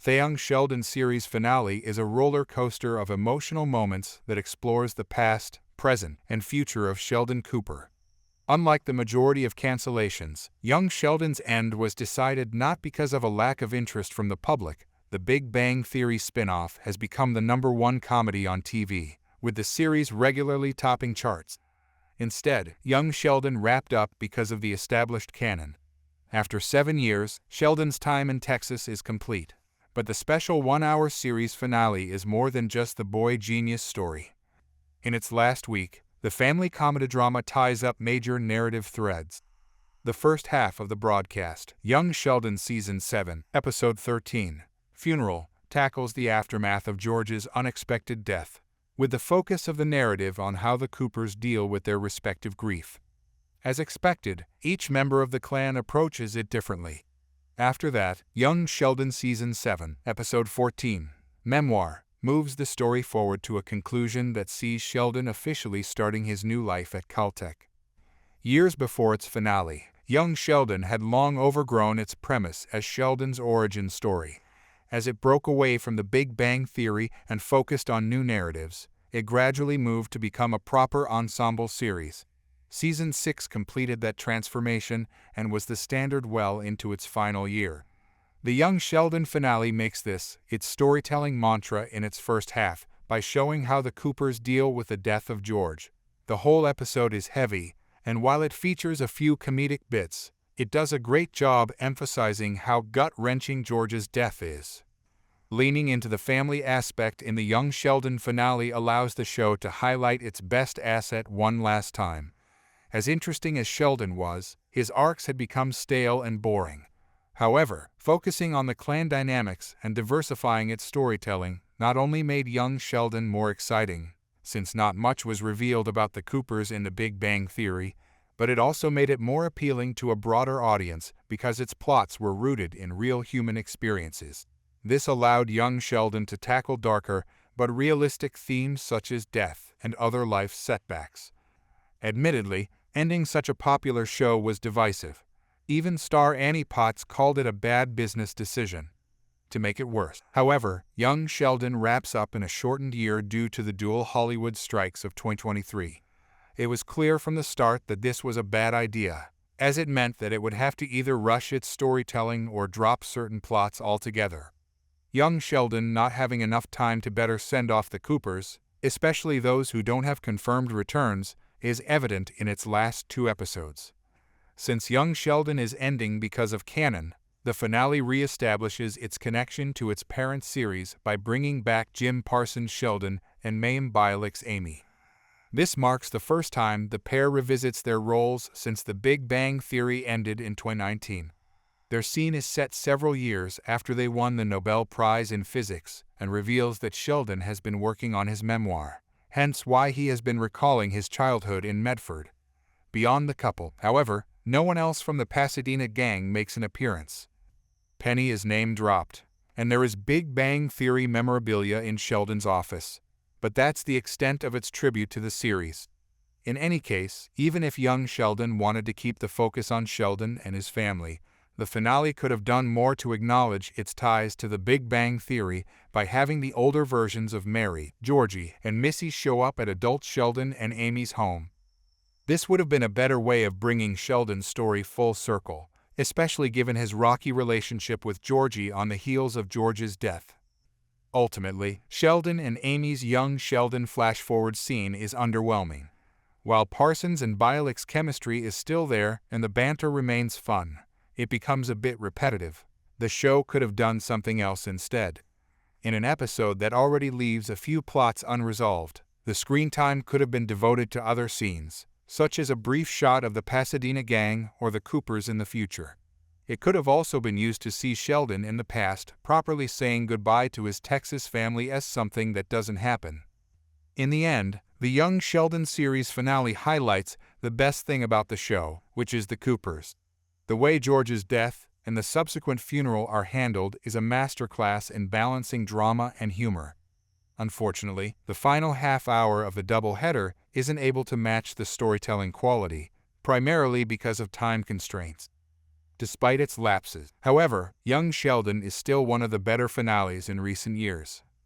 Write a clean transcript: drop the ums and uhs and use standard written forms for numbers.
The Young Sheldon series finale is a roller coaster of emotional moments that explores the past, present, and future of Sheldon Cooper. Unlike the majority of cancellations, Young Sheldon's end was decided not because of a lack of interest from the public. The Big Bang Theory spin-off has become the #1 comedy on TV, with the series regularly topping charts. Instead, Young Sheldon wrapped up because of the established canon. After 7 years, Sheldon's time in Texas is complete. But the special 1-hour series finale is more than just the boy genius story. In its last week, the family comedy drama ties up major narrative threads. The first half of the broadcast, Young Sheldon Season 7, Episode 13, Funeral, tackles the aftermath of George's unexpected death, with the focus of the narrative on how the Coopers deal with their respective grief. As expected, each member of the clan approaches it differently. After that, Young Sheldon Season 7, Episode 14, Memoir, moves the story forward to a conclusion that sees Sheldon officially starting his new life at Caltech. Years before its finale, Young Sheldon had long overgrown its premise as Sheldon's origin story. As it broke away from the Big Bang Theory and focused on new narratives, it gradually moved to become a proper ensemble series. Season 6 completed that transformation and was the standard well into its final year. The Young Sheldon finale makes this its storytelling mantra in its first half by showing how the Coopers deal with the death of George. The whole episode is heavy, and while it features a few comedic bits, it does a great job emphasizing how gut-wrenching George's death is. Leaning into the family aspect in the Young Sheldon finale allows the show to highlight its best asset one last time. As interesting as Sheldon was, his arcs had become stale and boring. However, focusing on the clan dynamics and diversifying its storytelling not only made Young Sheldon more exciting, since not much was revealed about the Coopers in the Big Bang Theory, but it also made it more appealing to a broader audience because its plots were rooted in real human experiences. This allowed Young Sheldon to tackle darker but realistic themes such as death and other life setbacks. Admittedly, ending such a popular show was divisive. Even star Annie Potts called it a bad business decision. To make it worse, however, Young Sheldon wraps up in a shortened year due to the dual Hollywood strikes of 2023. It was clear from the start that this was a bad idea, as it meant that it would have to either rush its storytelling or drop certain plots altogether. Young Sheldon not having enough time to better send off the Coopers, especially those who don't have confirmed returns, is evident in its last 2 episodes. Since Young Sheldon is ending because of canon, the finale reestablishes its connection to its parent series by bringing back Jim Parsons Sheldon and Mayim Bialik's Amy. This marks the first time the pair revisits their roles since the Big Bang Theory ended in 2019. Their scene is set several years after they won the Nobel Prize in Physics and reveals that Sheldon has been working on his memoir, hence why he has been recalling his childhood in Medford. Beyond the couple, however, no one else from the Pasadena gang makes an appearance. Penny is name-dropped, and there is Big Bang Theory memorabilia in Sheldon's office, but that's the extent of its tribute to the series. In any case, even if Young Sheldon wanted to keep the focus on Sheldon and his family, the finale could have done more to acknowledge its ties to the Big Bang Theory by having the older versions of Mary, Georgie, and Missy show up at adult Sheldon and Amy's home. This would have been a better way of bringing Sheldon's story full circle, especially given his rocky relationship with Georgie on the heels of George's death. Ultimately, Sheldon and Amy's Young Sheldon flash-forward scene is underwhelming. While Parsons and Bialik's chemistry is still there and the banter remains fun, it becomes a bit repetitive. The show could have done something else instead. In an episode that already leaves a few plots unresolved, the screen time could have been devoted to other scenes, such as a brief shot of the Pasadena gang or the Coopers in the future. It could have also been used to see Sheldon in the past properly saying goodbye to his Texas family as something that doesn't happen. In the end, the Young Sheldon series finale highlights the best thing about the show, which is the Coopers. The way George's death and the subsequent funeral are handled is a masterclass in balancing drama and humor. Unfortunately, the final half hour of the doubleheader isn't able to match the storytelling quality, primarily because of time constraints. despite its lapses. However, Young Sheldon is still one of the better finales in recent years.